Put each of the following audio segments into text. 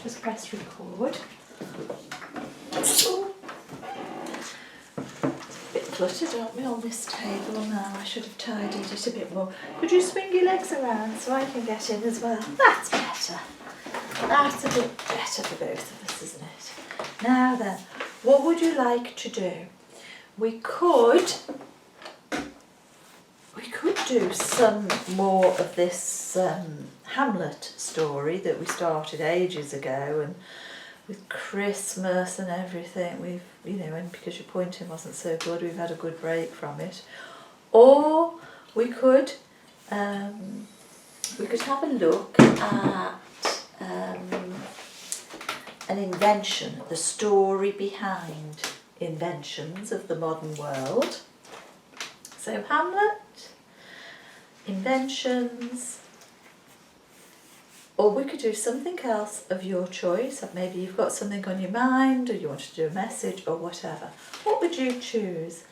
Just press record. Cluttered, aren't we, on this table now? I should have tidied it a bit more. Could you swing your legs around so I can get in as well? That's better. That's a bit better for both of us, isn't it? Now then, what would you like to do? We could do some more of this Hamlet story that we started ages ago, and with Christmas and everything, we've, you know, and because your pointing wasn't so good, we've had a good break from it. Or we could have a look at an invention, the story behind inventions of the modern world. So Hamlet, inventions. Or we could do something else of your choice. Maybe you've got something on your mind, or you want to do a message, or whatever. What would you choose?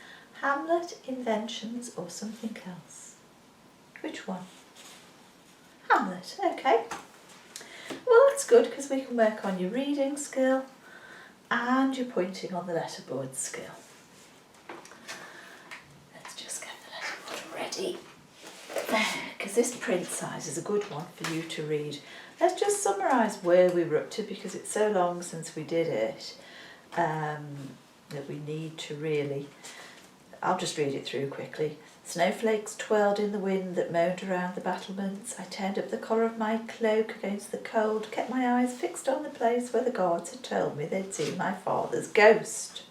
Hamlet, inventions, or something else? Which one? Hamlet, okay. Well, that's good because we can work on your reading skill and your pointing on the letterboard skill. Let's just get the letterboard ready. Because this print size is a good one for you to read. Let's just summarise where we were up to, because it's so long since we did it that we need to really... I'll just read it through quickly. Snowflakes twirled in the wind that moaned around the battlements. I turned up the collar of my cloak against the cold, kept my eyes fixed on the place where the guards had told me they'd seen my father's ghost.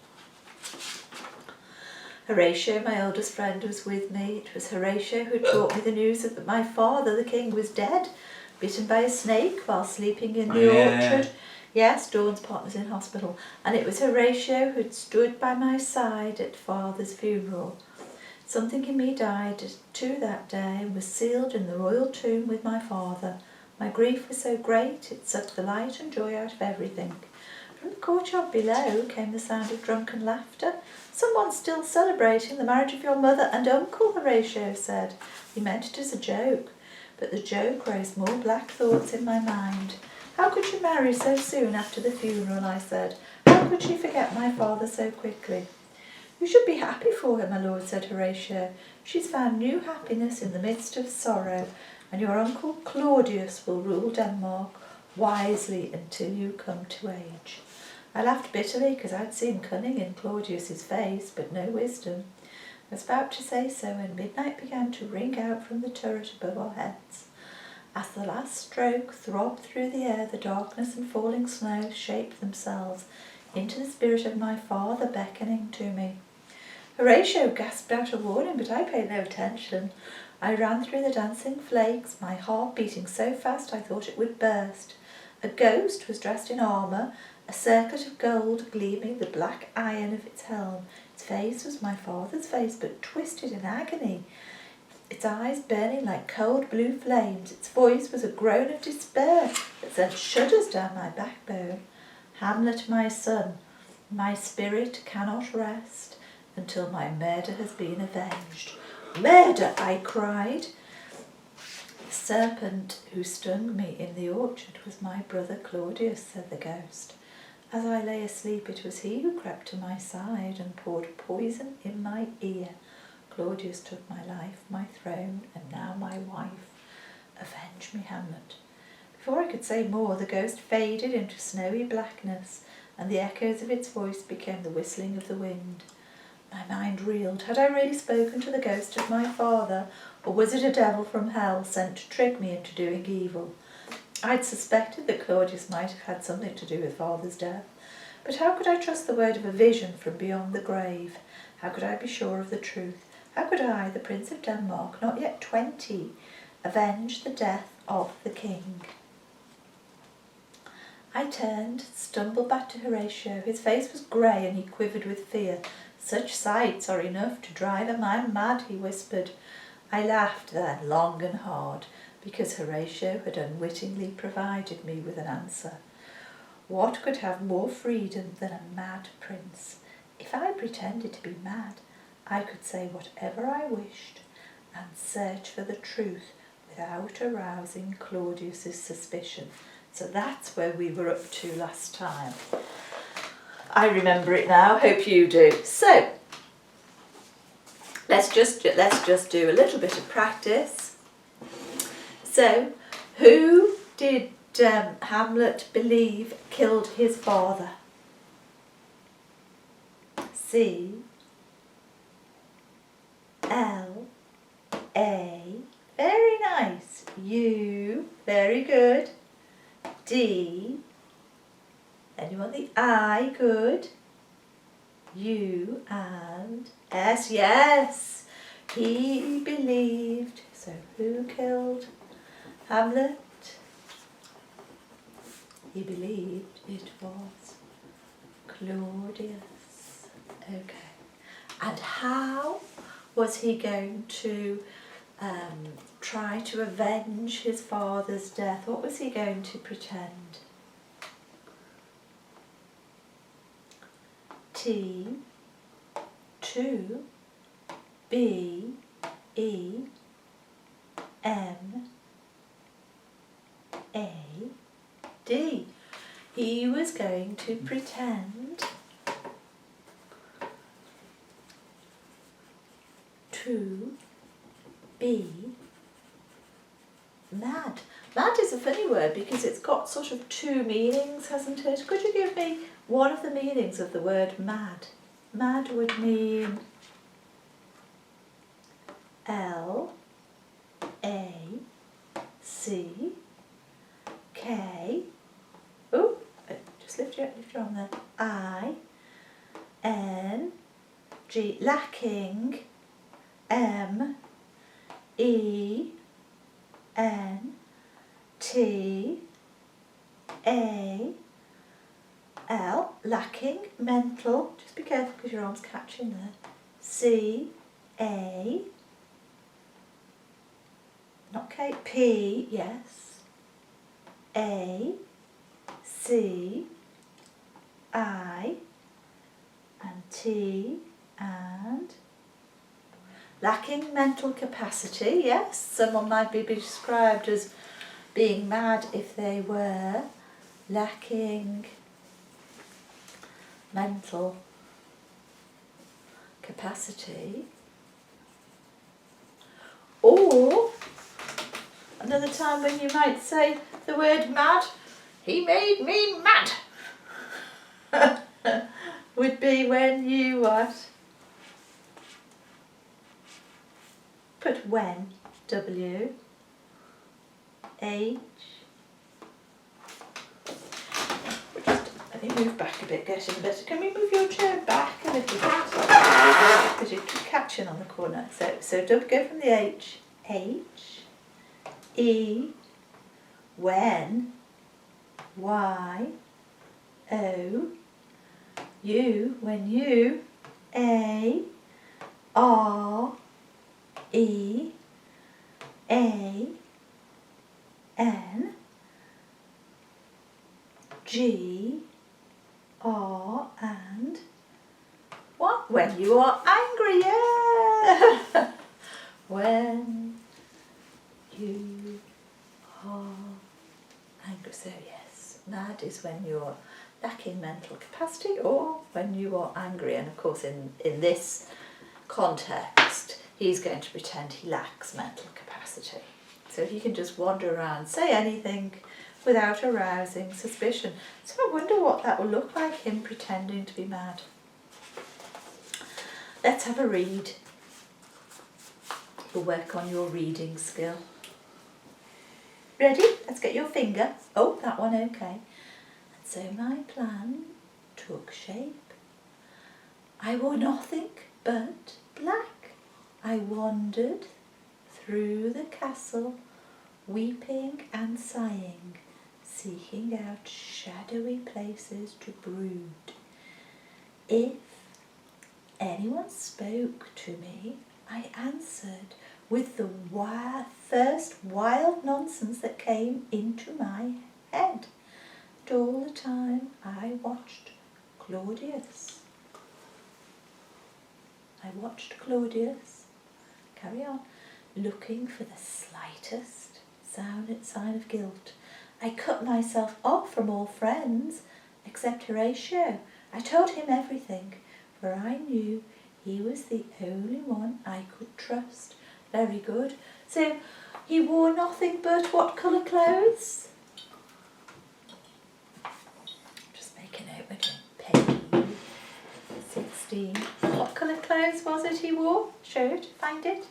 Horatio, my oldest friend, was with me. It was Horatio who brought me the news that my father, the king, was dead, bitten by a snake while sleeping in the orchard. Yes, Dawn's partner's in hospital. And it was Horatio who'd stood by my side at father's funeral. Something in me died too that day and was sealed in the royal tomb with my father. My grief was so great it sucked the light and joy out of everything. From the courtyard below came the sound of drunken laughter. Someone's still celebrating the marriage of your mother and uncle, Horatio said. He meant it as a joke, but the joke raised more black thoughts in my mind. How could she marry so soon after the funeral, I said. How could she forget my father so quickly? You should be happy for her, my lord, said Horatio. She's found new happiness in the midst of sorrow, and your uncle Claudius will rule Denmark wisely until you come to age. I laughed bitterly because I'd seen cunning in Claudius's face, but no wisdom. I was about to say so when midnight began to ring out from the turret above our heads. As the last stroke throbbed through the air, the darkness and falling snow shaped themselves into the spirit of my father beckoning to me. Horatio gasped out a warning, but I paid no attention. I ran through the dancing flakes, my heart beating so fast I thought it would burst. A ghost was dressed in armour, a circlet of gold gleaming the black iron of its helm. Its face was my father's face, but twisted in agony. Its eyes burning like cold blue flames. Its voice was a groan of despair that sent shudders down my backbone. Hamlet, my son, my spirit cannot rest until my murder has been avenged. Murder, I cried. The serpent who stung me in the orchard was my brother Claudius, said the ghost. As I lay asleep, it was he who crept to my side and poured poison in my ear. Claudius took my life, my throne, and now my wife. Avenge me, Hamlet. Before I could say more, the ghost faded into snowy blackness, and the echoes of its voice became the whistling of the wind. My mind reeled. Had I really spoken to the ghost of my father, or was it a devil from hell sent to trick me into doing evil? I'd suspected that Claudius might have had something to do with father's death, but how could I trust the word of a vision from beyond the grave? How could I be sure of the truth? How could I, the Prince of Denmark, not yet 20, avenge the death of the king? I turned, stumbled back to Horatio. His face was grey and he quivered with fear. Such sights are enough to drive a man mad, he whispered. I laughed then, long and hard, because Horatio had unwittingly provided me with an answer. What could have more freedom than a mad prince? If I pretended to be mad, I could say whatever I wished and search for the truth without arousing Claudius's suspicion. So that's where we were up to last time. I remember it now, hope you do. So let's just do a little bit of practice. So who did Hamlet believe killed his father? C L A, very nice. U, very good. D, anyone the I, good. U and S, yes. He believed. So who killed Hamlet? He believed it was Claudius. Okay. And how was he going to try to avenge his father's death? What was he going to pretend? T, 2, B, E, M, A, D. He was going to pretend to be mad. Mad is a funny word because it's got sort of two meanings, hasn't it? Could you give me one of the meanings of the word mad? Mad would mean L, A, C, K, oh, just lift your arm there, I, N, G, lacking, M, E, N, T, A, L, lacking, mental, just be careful because your arm's catching there, C, A, not K, P, yes, A, C, I, and T, and lacking mental capacity, yes. Someone might be described as being mad if they were lacking mental capacity. Or another time when you might say the word mad, he made me mad, would be when you what? Put when, W, H. Let me move back a bit, getting better. Can we move your chair back a little bit? Because you keep catching on the corner. So don't go from the H. H, E, when, Y, O, U, when you, A, R, E, A, N, G, R, and what? When you are angry, yeah! When you are angry. So yes, mad is when you're lacking mental capacity or when you are angry. And of course in this context, he's going to pretend he lacks mental capacity. So he can just wander around, say anything without arousing suspicion. So I wonder what that will look like, him pretending to be mad. Let's have a read. We'll work on your reading skill. Ready? Let's get your finger. Oh, that one, okay. And so my plan took shape. I wore nothing but black. I wandered through the castle, weeping and sighing, seeking out shadowy places to brood. If anyone spoke to me, I answered with the first wild nonsense that came into my head. And all the time I watched Claudius. I watched Claudius, carry on, looking for the slightest sign of guilt, I cut myself off from all friends except Horatio. I told him everything, for I knew he was the only one I could trust. Very good. So he wore nothing but what colour clothes? Just make a note again. Page 16. What colour clothes was it he wore? Show it, find it.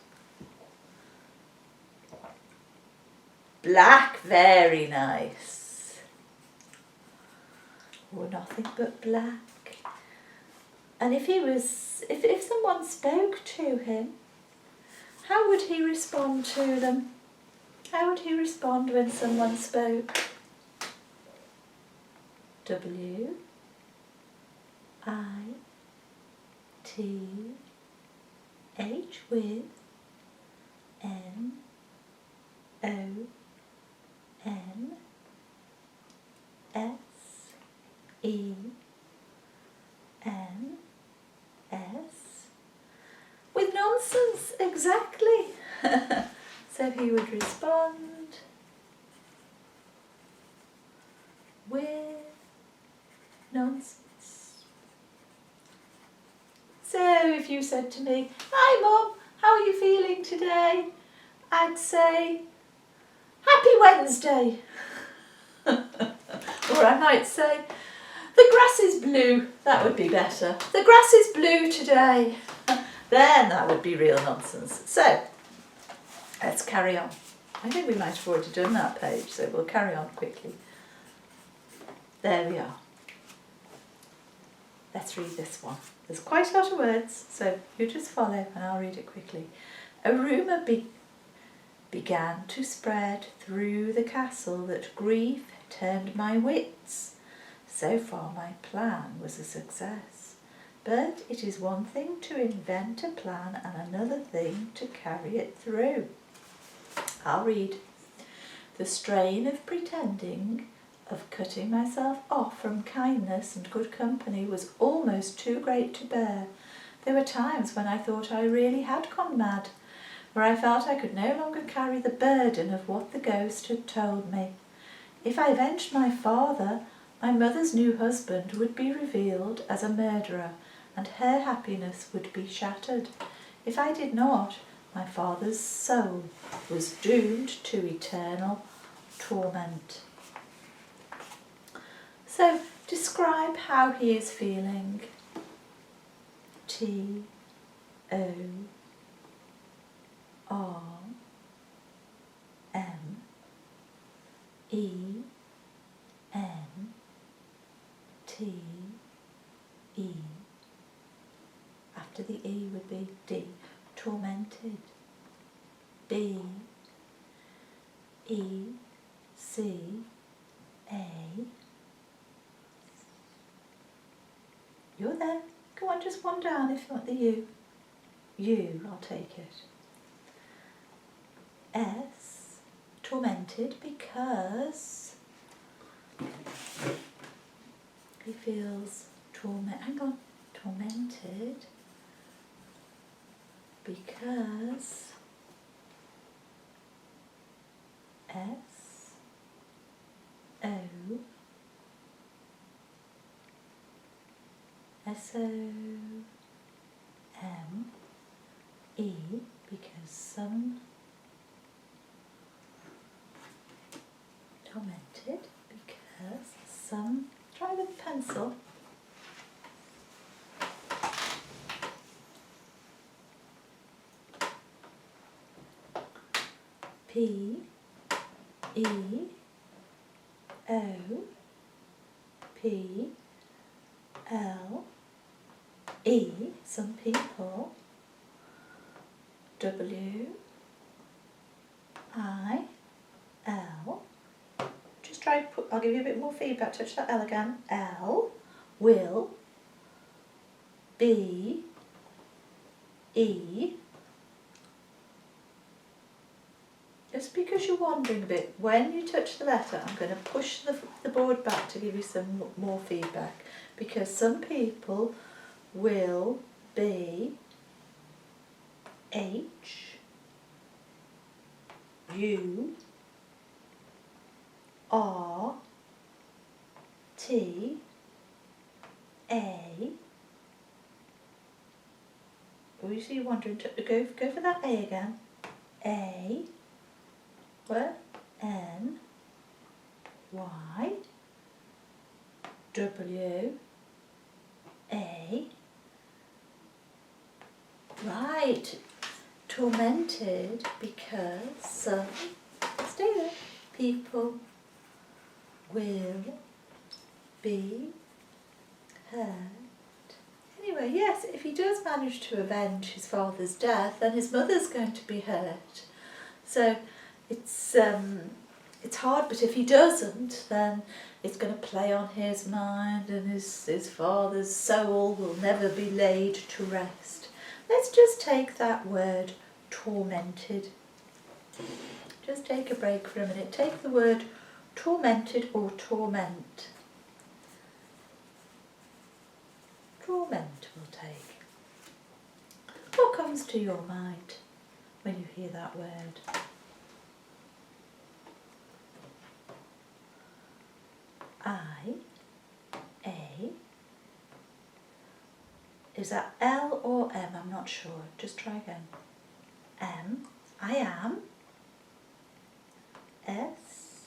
Black, very nice. Wore nothing but black. And if someone spoke to him, how would he respond to them? How would he respond when someone spoke? W I T H with N O N S E N S. With nonsense, exactly. So he would respond with nonsense. So if you said to me, "Hi Mum, how are you feeling today?" I'd say, "Happy Wednesday." Or I might say, "The grass is blue." That would be better. "The grass is blue today." Then that would be real nonsense. So let's carry on. I think we might have already done that page, so we'll carry on quickly. There we are. Let's read this one. There's quite a lot of words, so you just follow and I'll read it quickly. A rumour began to spread through the castle that grief turned my wits. So far my plan was a success, but it is one thing to invent a plan and another thing to carry it through. I'll read. The strain of pretending, of cutting myself off from kindness and good company was almost too great to bear. There were times when I thought I really had gone mad, where I felt I could no longer carry the burden of what the ghost had told me. If I avenged my father, my mother's new husband would be revealed as a murderer, and her happiness would be shattered. If I did not, my father's soul was doomed to eternal torment. So, describe how he is feeling. T O R M E N T E. After the E would be D. Tormented. B E C A. You're there. Go on, just one down if you want the U. U, I'll take it. S, tormented because he feels tormented because S, O, S-O-M-E, because some tormented, because some, try with pencil, P, E, O, P, L, E, some people, W, I, L, just try to put, I'll give you a bit more feedback, touch that L again, L, will, B, E. Just because you're wandering a bit, when you touch the letter, I'm going to push the board back to give you some more feedback, because some people will be H, U, R T A. Oh, you see, you're wondering to go for that A again. A. Where? N. Y. W. A. Right. Tormented because some, stay there, people will be hurt. Anyway, yes, if he does manage to avenge his father's death, then his mother's going to be hurt. So it's hard, but if he doesn't, then it's going to play on his mind, and his father's soul will never be laid to rest. Let's just take that word tormented. Just take a break for a minute. Take the word tormented or torment. Torment we'll take. What comes to your mind when you hear that word? I, A. Is that L or M? I'm not sure. Just try again. M. I am. S.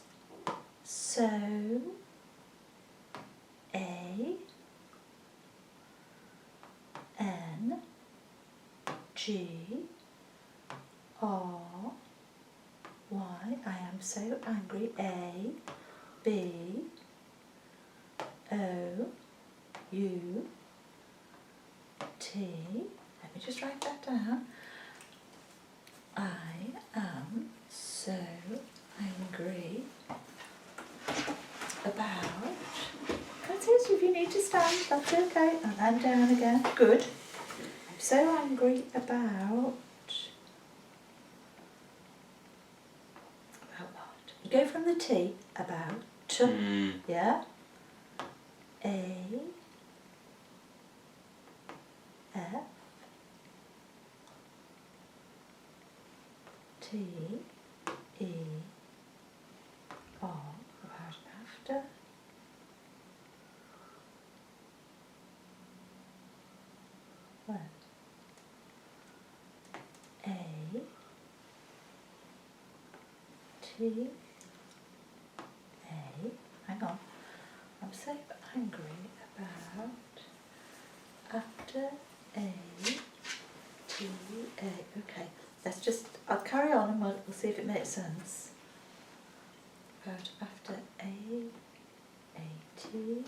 So. A. N. G. R. Y. I am so angry. A. B. O. U. T. Let me just write that down. I am so angry about. That's it. If you need to stand, that's okay. And then down again. Good. I'm so angry about. About what? You go from the T. About. Yeah. A. F. T. E. R. About after. Well. A. T. A. Hang on. I'm so angry about after A. T. A. Okay. Let's just, I'll carry on and we'll see if it makes sense. About after A. A. T.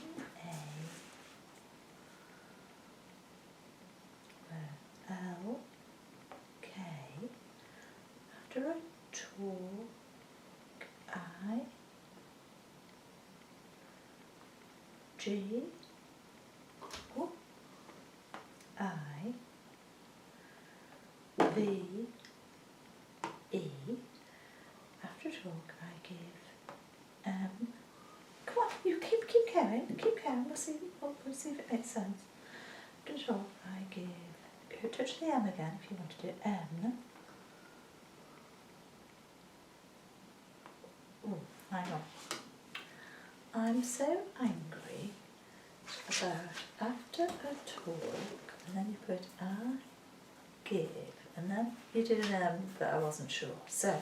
A. L. K. After a talk, I. G. Oh. I. V. E. After talk, I give. Come on, you keep going. Keep going. We'll see if it makes sense. After talk, I give. Touch the M again if you want to do M. Oh, hang on. I'm so angry about after a talk, and then you put I give, and then you did an M, but I wasn't sure. So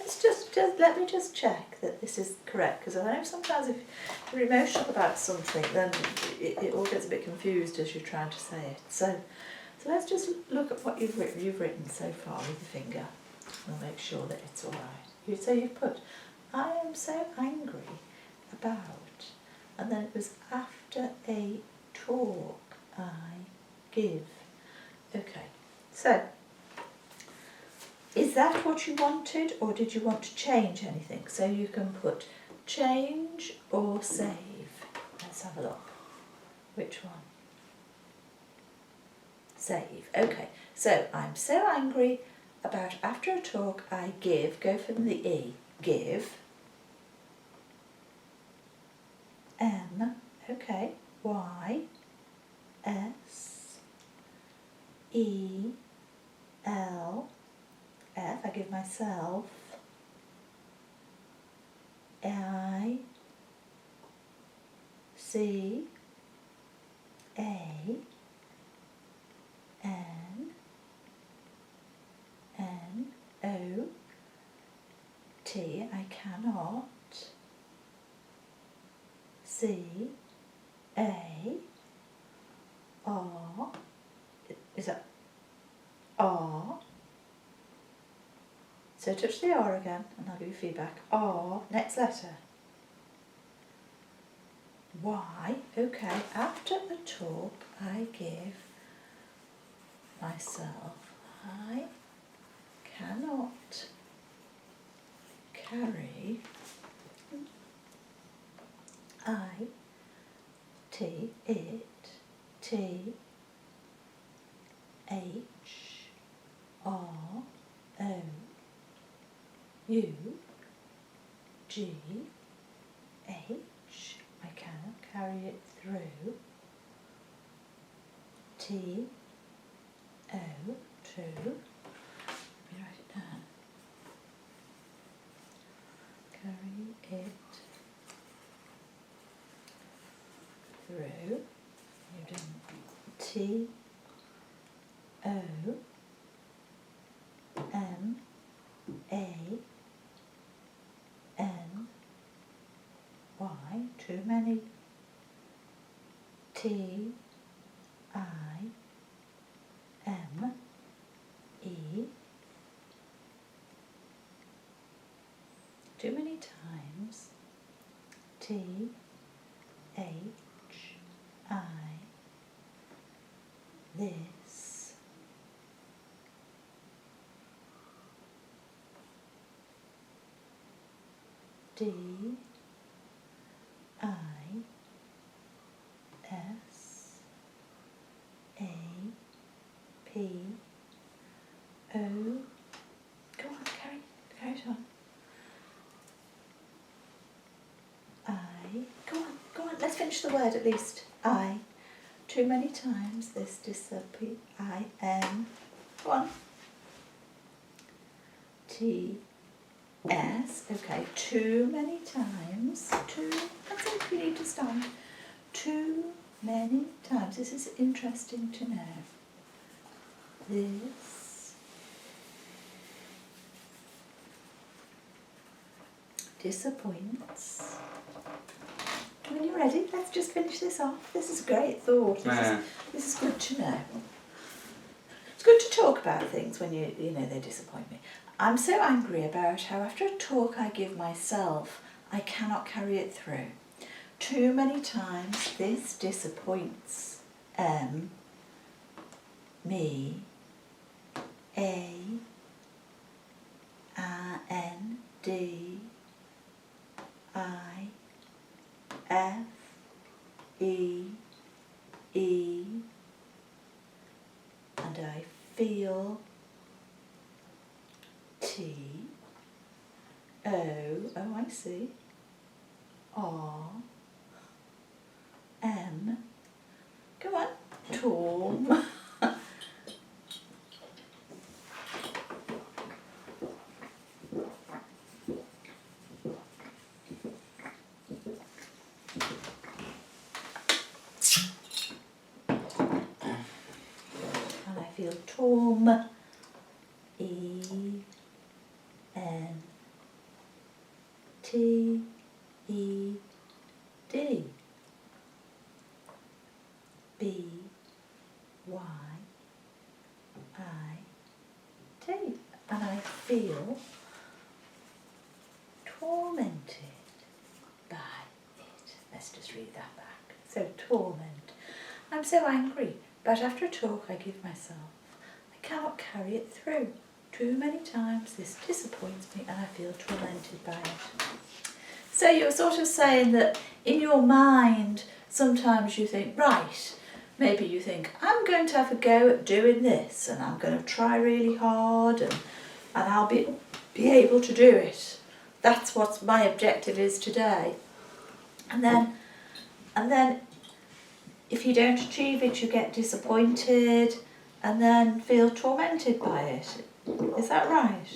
let's just let me just check that this is correct, because I know sometimes if you're emotional about something, then it all gets a bit confused as you're trying to say it. So let's just look at what you've written so far with your finger. We'll make sure that it's all right. So you've put, I am so angry about, and then it was after a talk I give. Okay, so is that what you wanted, or did you want to change anything? So you can put change or save. Let's have a look. Which one? Save. Okay, so I'm so angry about after a talk I give. Go from the E. Give. M. Okay. Y. S. E. L. F. I give myself. I C A N N O T. I cannot. C A R. Is that R? So touch the R again and I'll give you feedback. R, next letter. Y. Okay, after a talk I give myself, I cannot carry I T it T H R O U G H. I cannot carry it through. T O 2. Let me write it down. Carry it through. You've done T O M A N Y. Too many. T I M E. Too many times. T H I. This. D I S A P O. Go on, carry it on. I. Go on, let's finish the word at least. I. Too many times this disappear. I M. Go on. T S. Okay, too many times. That's it, you need to stand. Too many times. This is interesting to know. This disappoints. When you're ready, let's just finish this off. This is a great thought. This is good to know. It's good to talk about things when you know they disappoint me. I'm so angry about how after a talk I give myself, I cannot carry it through. Too many times this disappoints me. A N D I F E E, and I feel T O, oh I see, R M, come on, torm. Feel torm, E N T E D, B Y I T, and I feel tormented by it. Let's just read that back. So torment. I'm so angry, but after a talk I give myself, I cannot carry it through. Too many times this disappoints me and I feel tormented by it. So you're sort of saying that in your mind, sometimes you think, right, maybe you think, I'm going to have a go at doing this and I'm going to try really hard and I'll be able to do it. That's what my objective is today. And then if you don't achieve it, you get disappointed and then feel tormented by it. Is that right?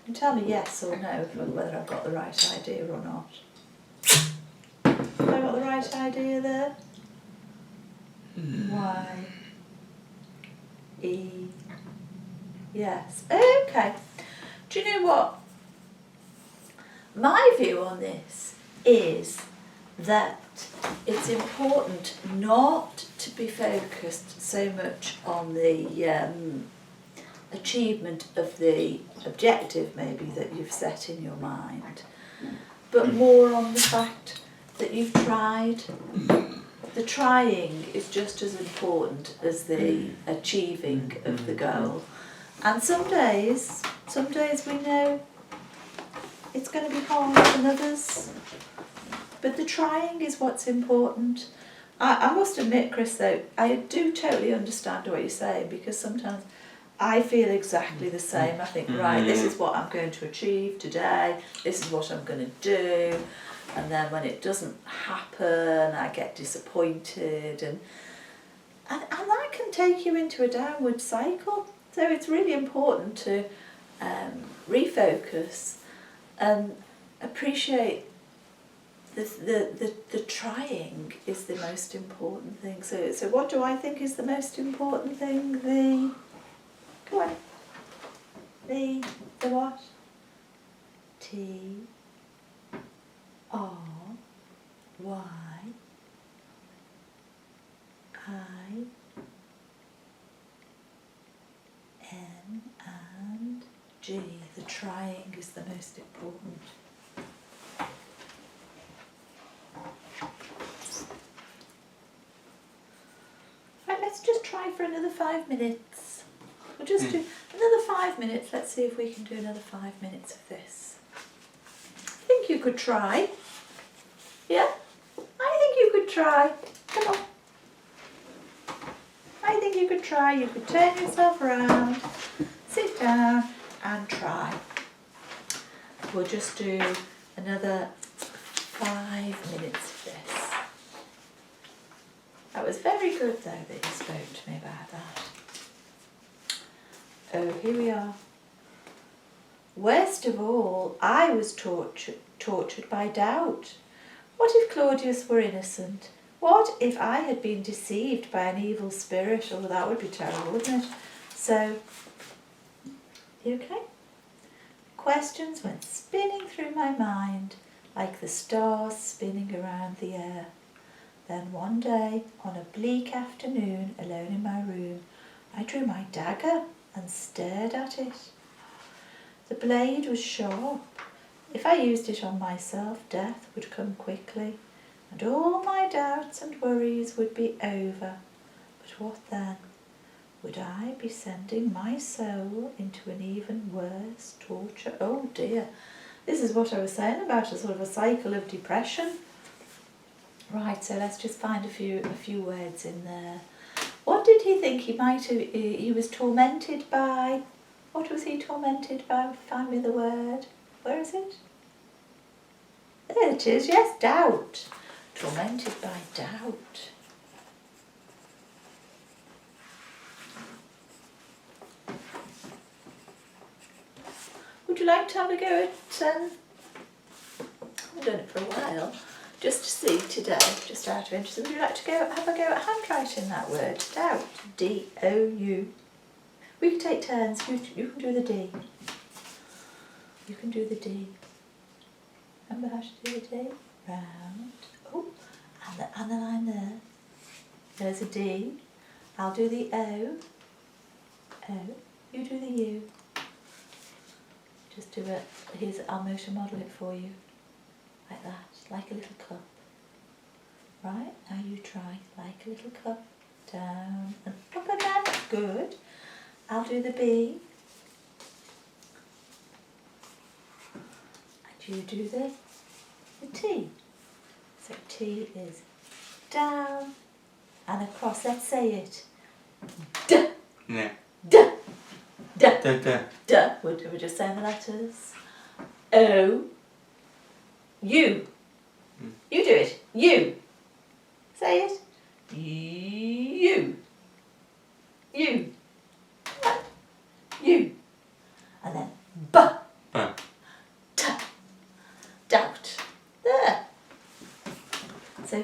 And tell me yes or no whether I've got the right idea or not. Have I got the right idea there? Y. E. Yes. Okay. Do you know what? My view on this is that it's important not to be focused so much on the achievement of the objective maybe that you've set in your mind, but more on the fact that you've tried. The trying is just as important as the achieving of the goal. And some days we know it's going to be harder than others, but the trying is what's important. I must admit, Chris, though, I do totally understand what you're saying, because sometimes I feel exactly the same. I think, right, this is what I'm going to achieve today, this is what I'm going to do, and then when it doesn't happen, I get disappointed, and that can take you into a downward cycle. So it's really important to refocus and appreciate the trying is the most important thing. So what do I think is the most important thing? Go on. The what? T R Y I N and G. The trying is the most important. Right, let's just try for another 5 minutes. We'll just do another 5 minutes. Let's see if we can do another 5 minutes of this. I think you could try. Yeah? I think you could try. Come on. I think you could try. You could turn yourself around, sit down and try. We'll just do another 5 minutes of this. That was very good though that you spoke to me about that. Oh, here we are. Worst of all, I was tortured by doubt. What if Claudius were innocent? What if I had been deceived by an evil spirit? Oh, that would be terrible, wouldn't it? So, you okay? Questions went spinning through my mind like the stars spinning around the air. Then one day, on a bleak afternoon, alone in my room, I drew my dagger and stared at it. The blade was sharp. If I used it on myself, death would come quickly, and all my doubts and worries would be over. But what then? Would I be sending my soul into an even worse torture? Oh dear, this is what I was saying about a sort of a cycle of depression. Right, so let's just find a few words in there. What did he think he was tormented by? What was he tormented by? Find me the word. Where is it? There it is, yes, doubt. Tormented by doubt. Would you like to have a go at, I've done it for a while, just to see today, just out of interest, would you like to have a go at handwriting that word? Doubt. D-O-U. We can take turns. You can do the D. You can do the D. Remember how to do the D? Round. Oh, and the line there. There's a D. I'll do the O. O. You do the U. Just do it. I'll motion model it for you. Like that. Like a little cup. Right, now you try. Like a little cup. Down and up and down. Good. I'll do the B. And you do the T. So T is down and across. Let's say it. D. Yeah. D. D. Da, da. D. We're just saying the letters. O. U. You do it. U. Say it. U. U. U. And then B. Ba.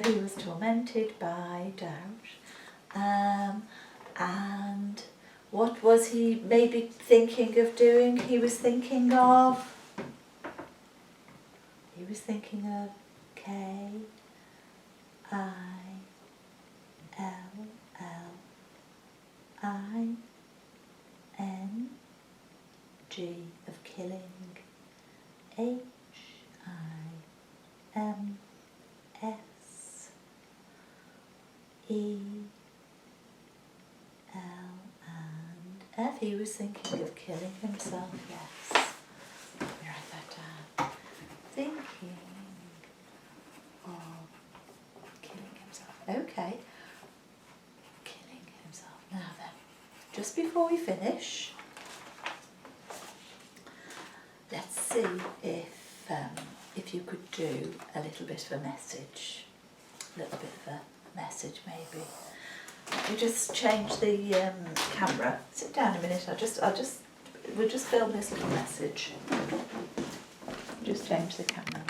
he was tormented by doubt. And what was he maybe thinking of doing? He was thinking of K-I-L-L-I-N-G, of killing. H-I-M-S-E-L and F. He was thinking of killing himself, yes. Let me write that down. Thinking of killing himself. Okay. Killing himself. Now then, just before we finish, let's see if you could do a little bit of a message. A little bit of a message, maybe. We just change the camera. Sit down a minute. We'll just film this little message. Just change the camera a minute.